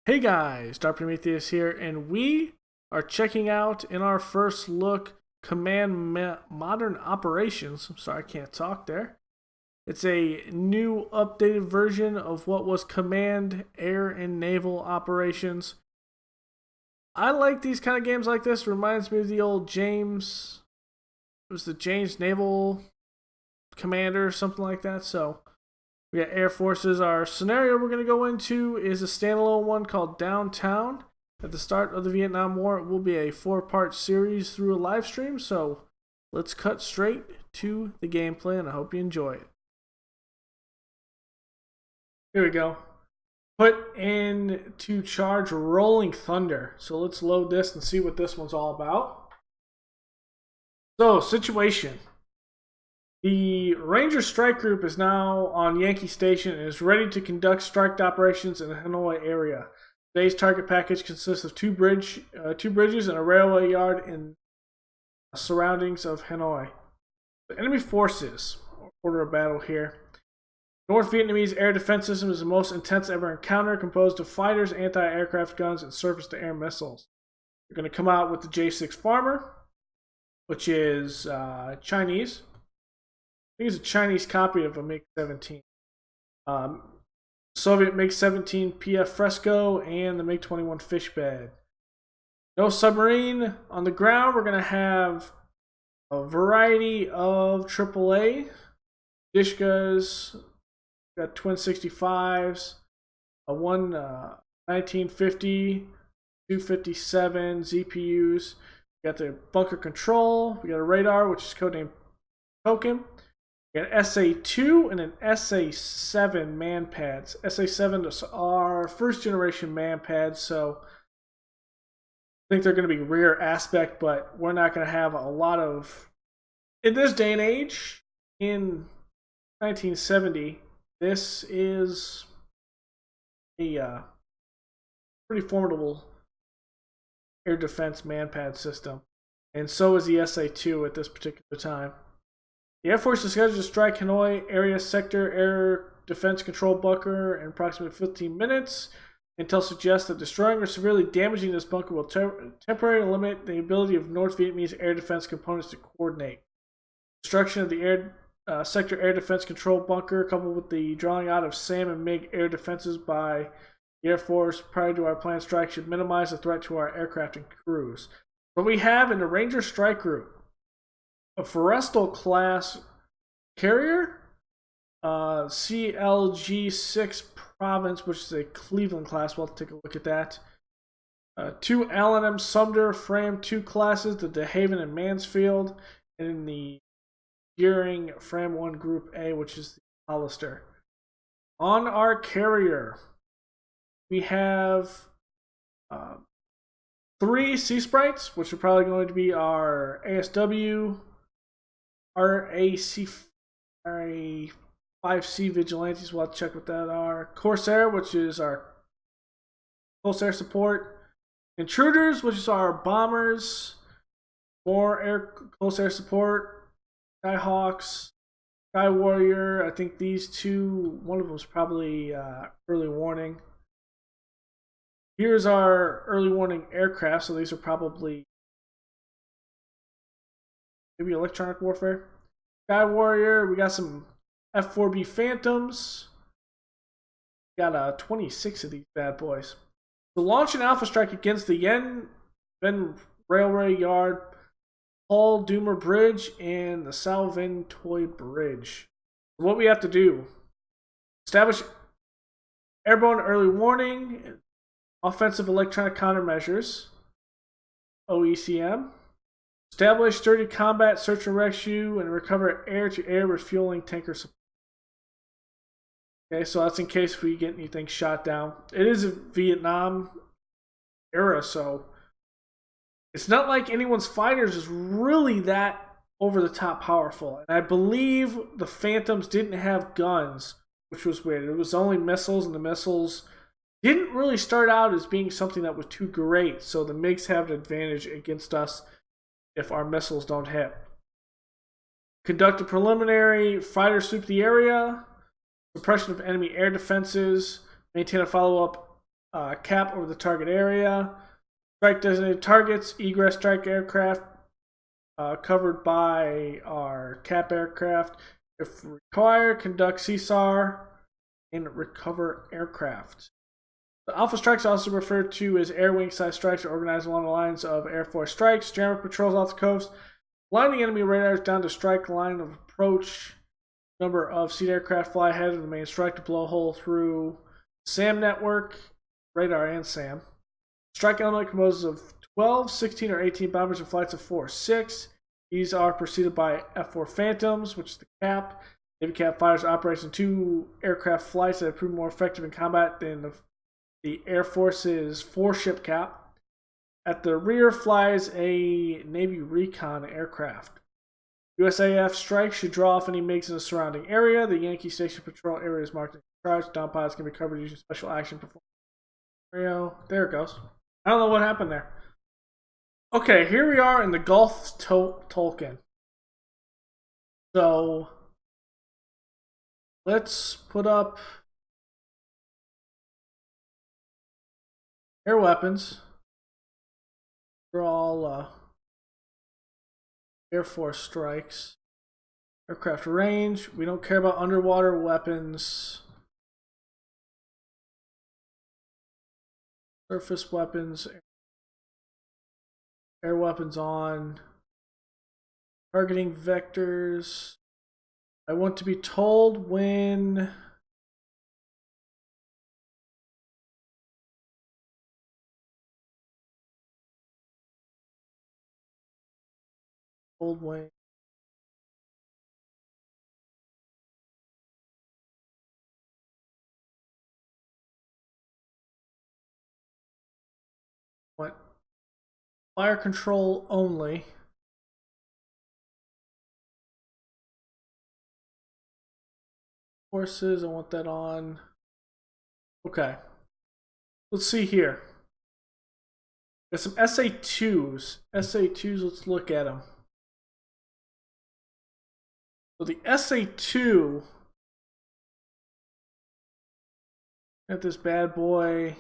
Hey guys, Dr. Prometheus here, and we are checking out in our first look Modern Operations. I'm sorry, I can't talk there. It's a new updated version of what was Command Air and Naval Operations. I like these kind of games like this. Reminds me of the old James. It was the James Naval Commander, something like that. So we got Air Forces. Our scenario we're going to go into is a standalone one called Downtown. At the start of the Vietnam War, it will be a 4-part series through a live stream. So let's cut straight to the gameplay, and I hope you enjoy it. Here we go. Put in to charge Rolling Thunder. So let's load this and see what this one's all about. So, situation. The Ranger Strike Group is now on Yankee Station and is ready to conduct strike operations in the Hanoi area. Today's target package consists of two bridges and a railway yard in the surroundings of Hanoi. The enemy forces, order of battle here. North Vietnamese air defense system is the most intense ever encountered, composed of fighters, anti-aircraft guns, and surface-to-air missiles. You're going to come out with the J6 Farmer, which is Chinese. I think it's a Chinese copy of a MiG-17. Soviet MiG-17 PF Fresco and the MiG-21 Fishbed. No submarine. On the ground, we're going to have a variety of AAA. Dishkas, got twin 65s, a 1950, 257 ZPUs. We got the bunker control. We got a radar, which is codenamed Token. We got an SA2 and an SA7 man pads. SA7 are first generation man pads, so I think they're going to be rear aspect, but we're not going to have a lot of. In this day and age, in 1970, this is a pretty formidable air defense manpad system, and so is the SA2 at this particular time. The Air Force is scheduled to strike Hanoi area sector air defense control bunker in approximately 15 minutes. Intel suggests that destroying or severely damaging this bunker will temporarily limit the ability of North Vietnamese air defense components to coordinate. Destruction of the air sector air defense control bunker, coupled with the drawing out of SAM and MiG air defenses by the Air Force prior to our planned strike, should minimize the threat to our aircraft and crews. What we have in the Ranger Strike Group, a Forrestal class carrier, CLG-6 Province, which is a Cleveland class. We'll take a look at that. Two L&M Sumter Frame 2 classes, the De Haven and Mansfield, and the Gearing Fram 1 Group A, which is the Hollister. On our carrier, we have 3 Sea Sprites, which are probably going to be our ASW, RA5C Vigilantes. We'll have to check what that are. Corsair, which is our Corsair support. Intruders, which is our bombers. More air Corsair support. Skyhawks, Sky Warrior. I think these two, one of them is probably early warning. Here's our early warning aircraft, so these are probably maybe electronic warfare. Sky Warrior, we got some F-4B Phantoms. We got 26 of these bad boys. To launch an alpha strike against the Yen Ben Railway Yard, Paul Doomer Bridge, and the Salvin Toy Bridge. What we have to do: establish airborne early warning, offensive electronic countermeasures, OECM. Establish sturdy combat, search and rescue, and recover air-to-air refueling tanker support. Okay, so that's in case we get anything shot down. It is a Vietnam era, so it's not like anyone's fighters is really that over-the-top powerful. And I believe the Phantoms didn't have guns, which was weird. It was only missiles, and the missiles didn't really start out as being something that was too great, so the MiGs have an advantage against us if our missiles don't hit. Conduct a preliminary fighter sweep the area, suppression of enemy air defenses, maintain a follow-up cap over the target area. Strike designated targets, egress strike aircraft covered by our cap aircraft. If required, conduct CSAR and recover aircraft. The Alpha strikes are also referred to as air wing size strikes, are organized along the lines of Air Force strikes, jammer patrols off the coast, lining enemy radars down to strike line of approach. Number of seat aircraft fly ahead of the main strike to blow a hole through SAM network, radar and SAM. Strike element composes of 12, 16, or 18 bombers and flights of 4 or 6. These are preceded by F-4 Phantoms, which is the cap. Navy cap fighters operates in 2 aircraft flights that have proven more effective in combat than the Air Force's 4-ship cap. At the rear flies a Navy recon aircraft. USAF strikes should draw off any MiGs in the surrounding area. The Yankee Station Patrol area is marked in charge. Down pilots can be covered using special action performance. There it goes. I don't know what happened there. Okay, here we are in the Gulf Tolkien. So let's put up air weapons. They're all Air Force strikes. Aircraft range. We don't care about underwater weapons. Surface weapons. Air weapons on. Targeting vectors. I want to be told when old wing. What? Fire control only. Forces, I want that on. Okay. Let's see here. There's some SA2s. SA2s, let's look at them. So the SA2, got this bad boy.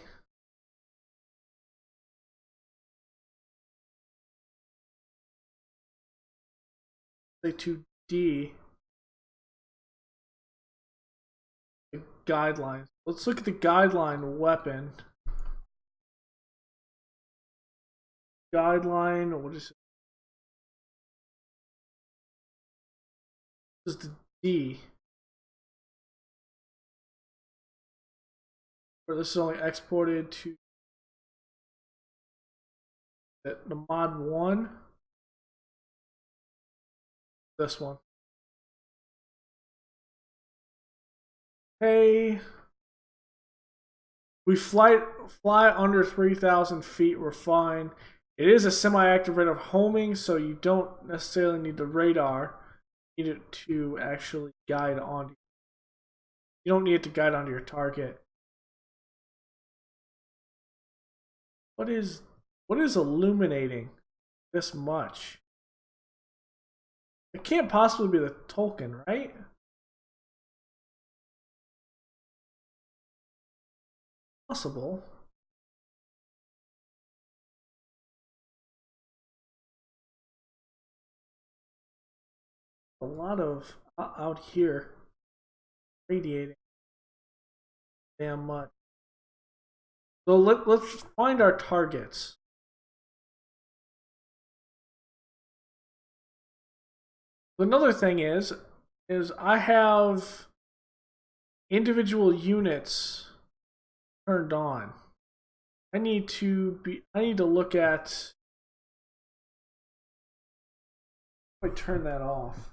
SA2D. Guidelines. Let's look at the guideline weapon. Guideline, what is it? This is the D. Or this is only exported to the mod 1. This one. Hey, we fly under 3,000 feet, we're fine. It is a semi-active rate of homing, so you don't necessarily need the radar. You need it to actually guide on. You don't need it to guide onto your target. What is illuminating this much? It can't possibly be the Tolkien, right? Possible. A lot of out here radiating damn much. So let's find our targets. Another thing is I have individual units turned on. I need to look at. I turn that off.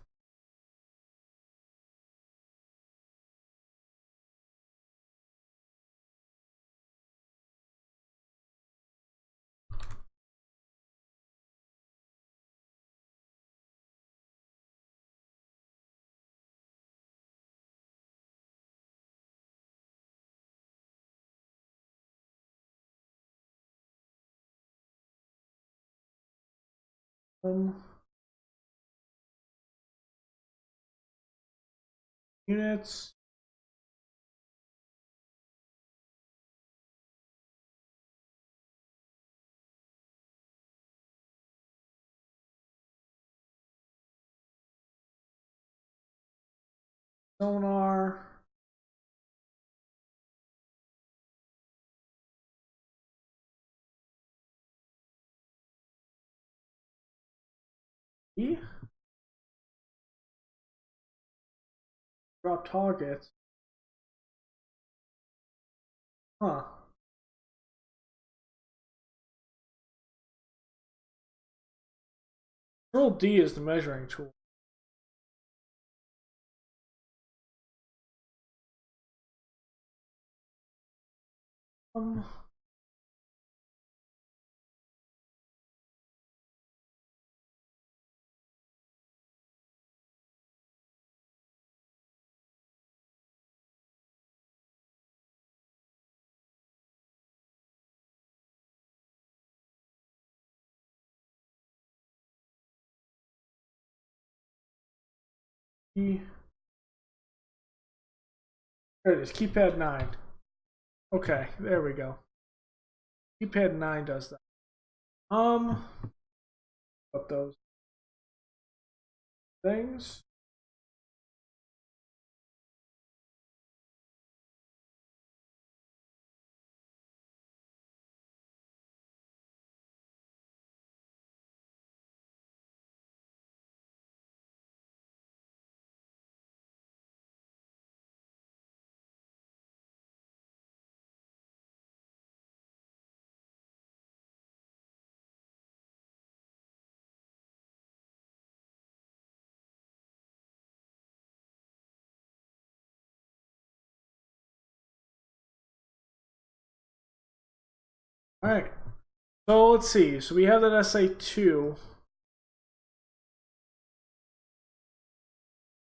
Units. sonar. E? Drop targets. Huh. Control D is the measuring tool. Um, E. There it is. Keypad 9. Okay, there we go. Keypad 9 does that. Up those things. All right. So let's see. So we have that SA2.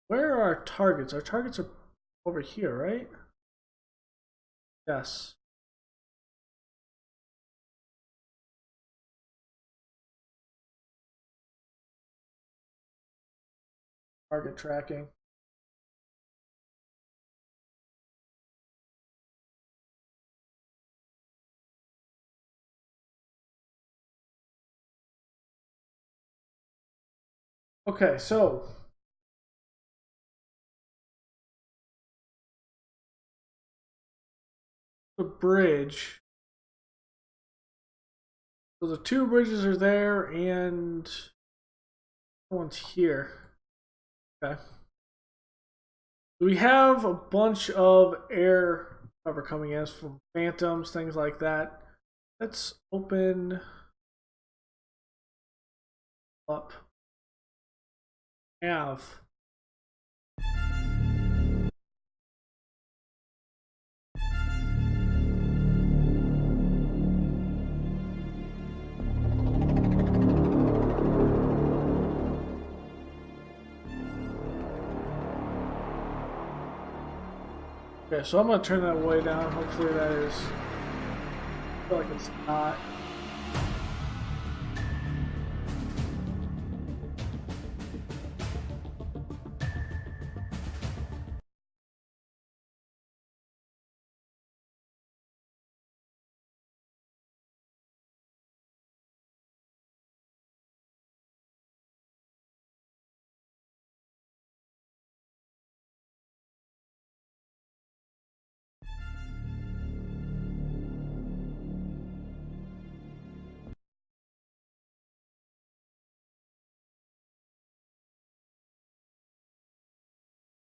Where are our targets? Our targets are over here, right? Yes. Target tracking. Okay, so the bridge. So the two bridges are there, and one's here. Okay. We have a bunch of air cover coming in from phantoms, things like that. Let's open up. Have. Okay, so I'm gonna turn that way down. Hopefully that is. I feel like it's not.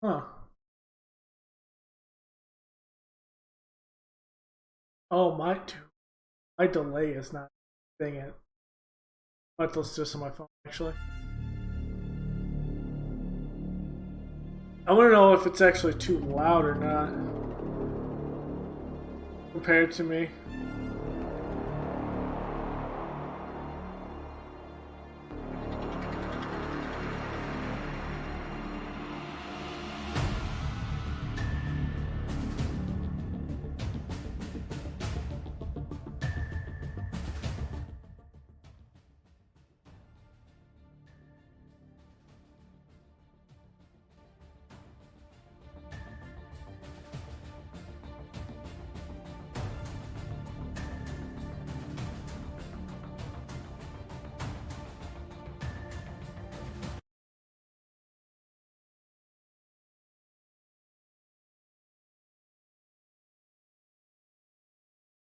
Huh. Oh, my delay is not. Dang it. Let's do this on my phone actually. I want to know if it's actually too loud or not compared to me.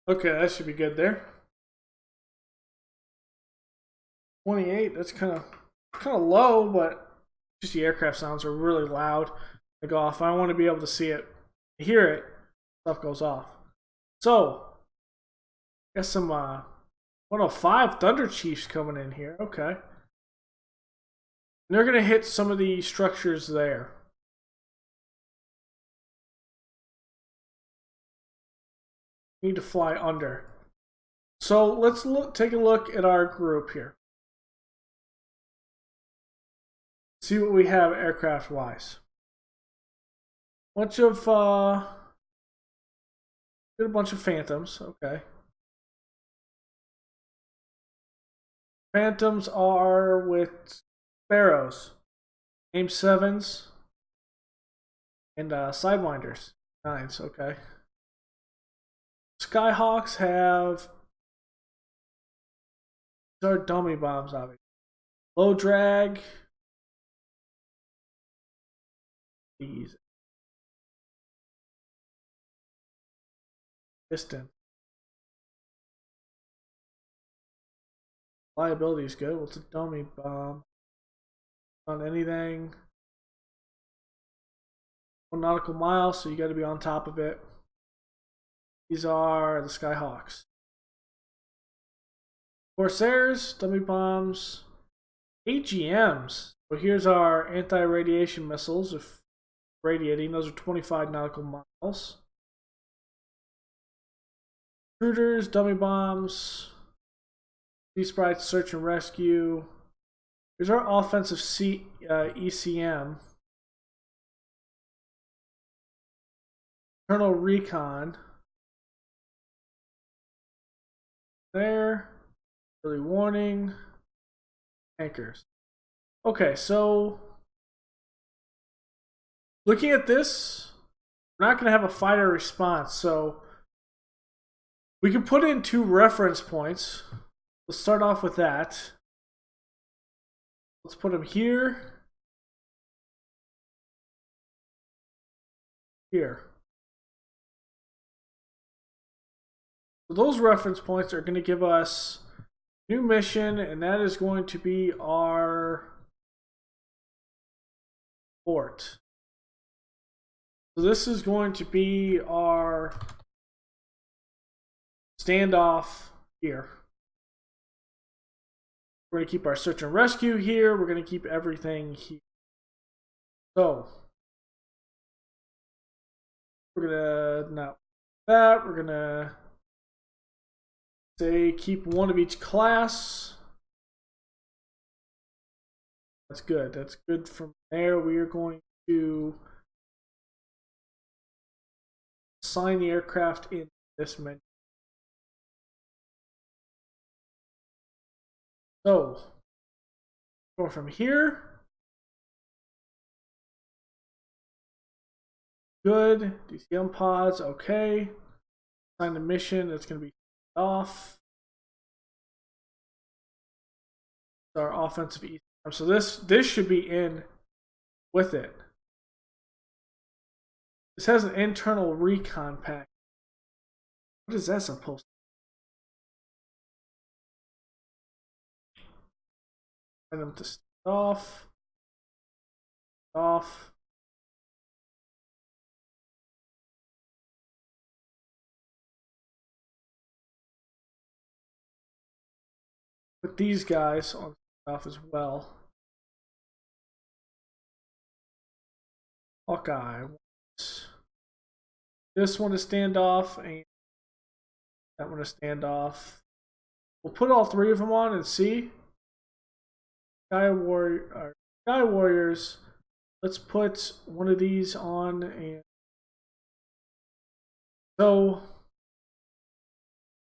Okay, that should be good there. 28. That's kind of low, but just the aircraft sounds are really loud. They go off. I want to be able to see it, hear it. Stuff goes off. So, got some 105 Thunder Chiefs coming in here. Okay, and they're gonna hit some of the structures there. Need to fly under. So let's take a look at our group here. See what we have aircraft wise. Bunch of a bunch of Phantoms. Okay. Phantoms are with Sparrows, Aim 7s, and Sidewinders 9s. Okay. Skyhawks have, these are dummy bombs, obviously. Low drag. These. Piston. Liability is good. What's a dummy bomb? On anything. 1 nautical mile, so you got to be on top of it. These are the Skyhawks. Corsairs, dummy bombs, AGMs. So here's our anti-radiation missiles. If radiating, those are 25 nautical miles. Intruders, dummy bombs, Sea Sprites, search and rescue. Here's our offensive ECM. Internal recon. There. Early warning. Anchors. Okay, so looking at this, we're not going to have a fighter response, so we can put in 2 reference points. Let's start off with that. Let's put them here. Here. So those reference points are going to give us new mission, and that is going to be our port. So this is going to be our standoff here. We're going to keep our search and rescue here. We're going to keep everything here. So we're going to not that. We're going to say keep 1 of each class. That's good. That's good. From there, we are going to assign the aircraft in this menu. So, go from here. Good. DCM pods. Okay. Assign the mission. That's going to be off. Our offensive ECM. So this should be in with it. This has an internal recon pack. What is that supposed to be? Send them to off. Off. Put these guys on off as well. Hawkeye. This one is standoff, and that one is standoff. We'll put all 3 of them on and see. Sky Warriors. Let's put one of these on, and so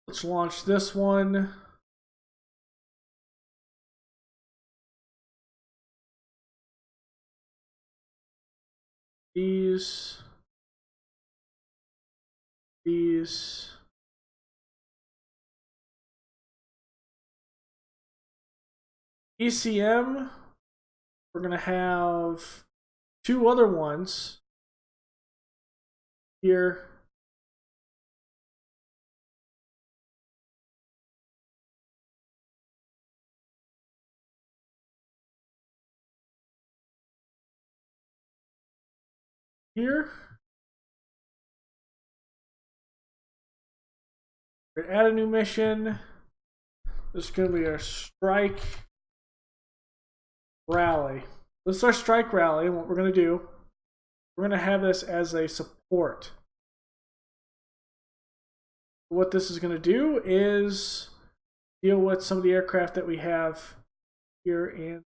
let's launch this one. These ECM, we're going to have 2 other ones here. here. We're gonna add a new mission. This is going to be our strike rally. This is our strike rally, and what we're going to do, we're going to have this as a support. What this is going to do is deal with some of the aircraft that we have here in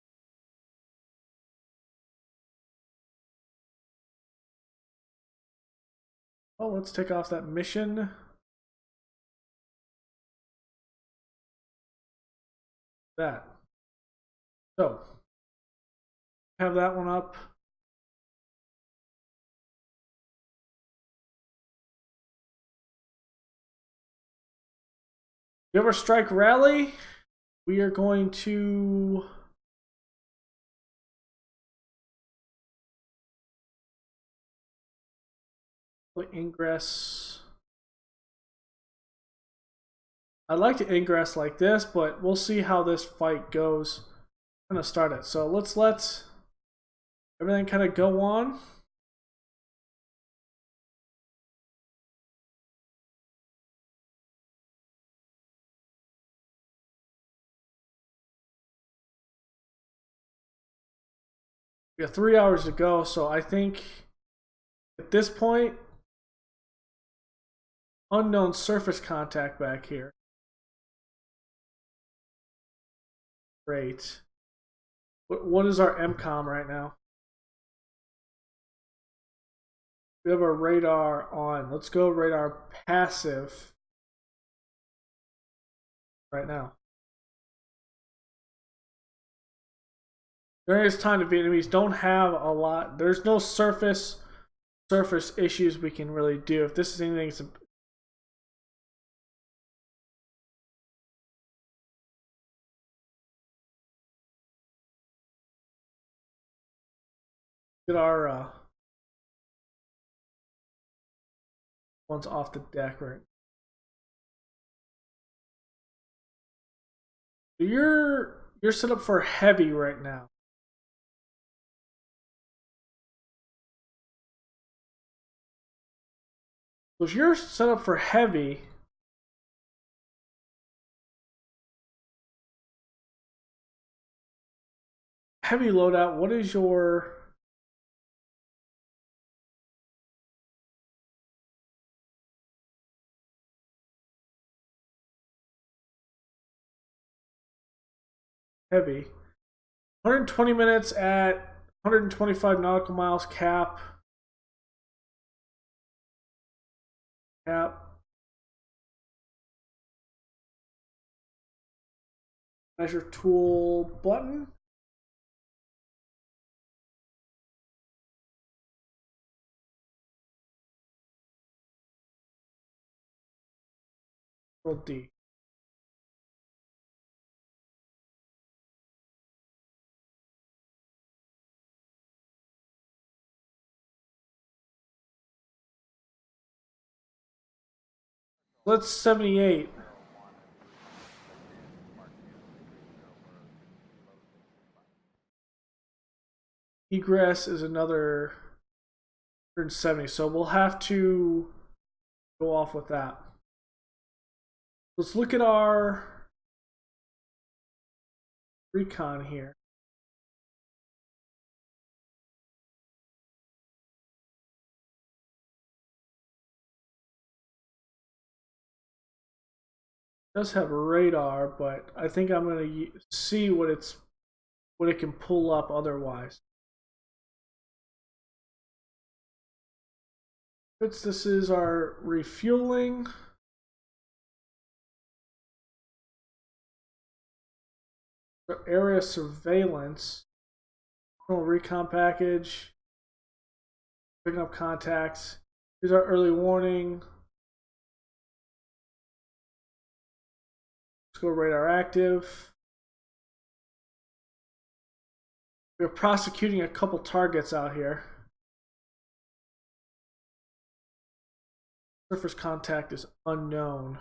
let's take off that mission. That. So, have that one up. We have our strike rally. We are going to ingress. I'd like to ingress like this, but we'll see how this fight goes. I'm going to start it. So let's let everything kind of go on. We have 3 hours to go, so I think at this point, unknown surface contact back here. Great. What is our MCOM right now? We have our radar on. Let's go radar passive right now. There is time the Vietnamese don't have a lot. There's no surface issues we can really do. If this is anything, it's get our ones off the deck right. So you're set up for heavy right now. So if you're set up for heavy, loadout, what is your heavy? 120 minutes at 125 nautical miles cap. Measure tool button. Control D. Let's 78. Egress is another 170, so we'll have to go off with that. Let's look at our recon here. It does have radar, but I think I'm going to see what it can pull up otherwise. This is our refueling. Area surveillance. Recon package. Picking up contacts. Here's our early warning. Let's go radar active. We're prosecuting a couple targets out here. Surface contact is unknown.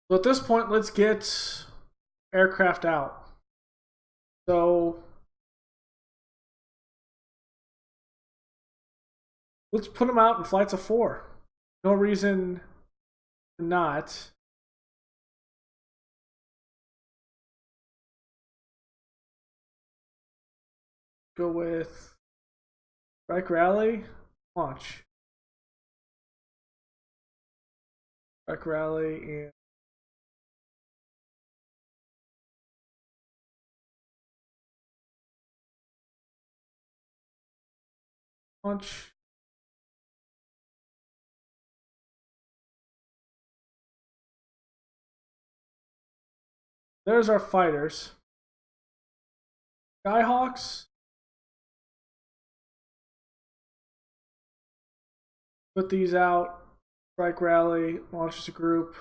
So at this point, let's get aircraft out. So let's put them out in flights of 4. No reason to not. Go with strike rally, launch. Strike rally and launch. There's our fighters. Skyhawks. Put these out. Strike rally, launches a group.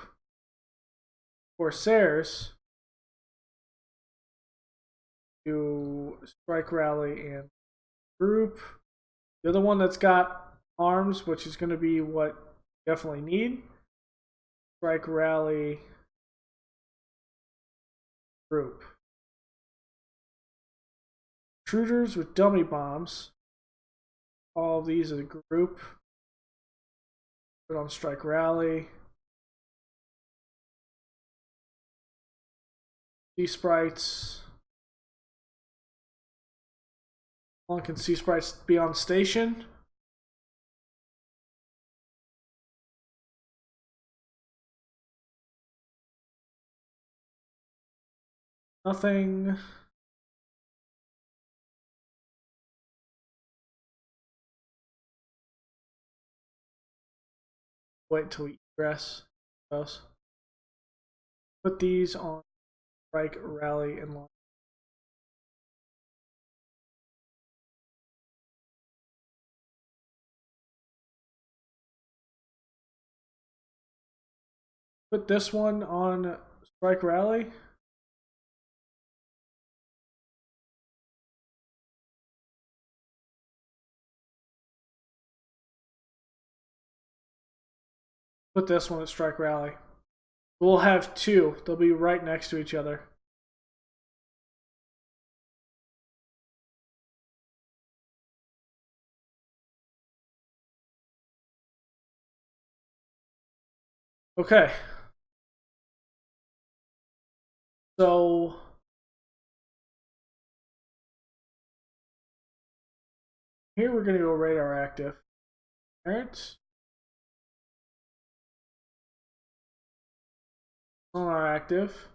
Corsairs. Do strike rally and group. The other one that's got arms, which is going to be what you definitely need. Strike rally group. Intruders with dummy bombs. All of these as a group. Put on strike rally. Sea sprites. How long can sea sprites be on station? Nothing. Wait until we egress. Else. Put these on strike, rally, and launch. Put this one on strike, rally. Put this one at strike, rally. We'll have 2. They'll be right next to each other. Okay. So here we're going to go radar active. Alright. Sonar active.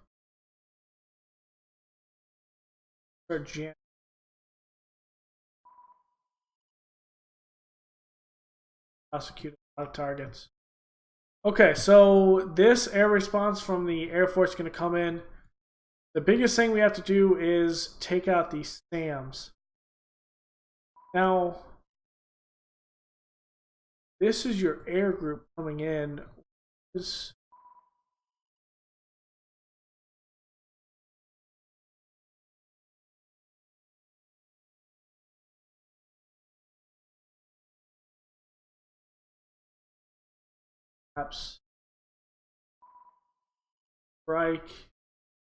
Prosecute a lot of targets. Okay, so this air response from the Air Force is going to come in. The biggest thing we have to do is take out these SAMs. Now, this is your air group coming in. This perhaps strike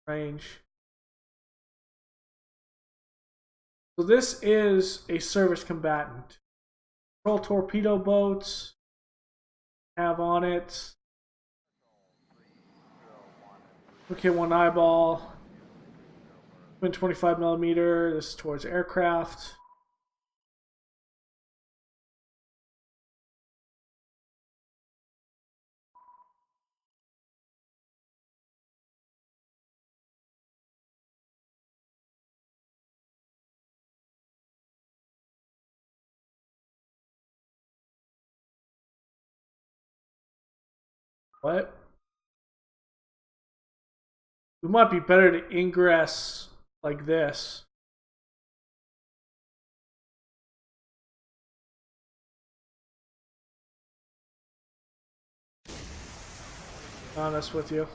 range. So this is a service combatant. Control torpedo boats have on it. Okay, one eyeball. 25mm. This is towards aircraft. What? We might be better to ingress like this. Honest with you.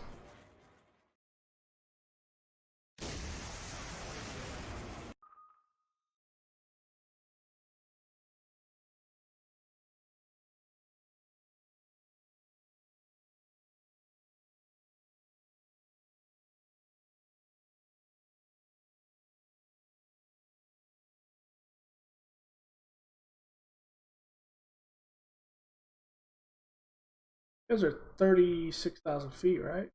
Those are 36,000 feet, right?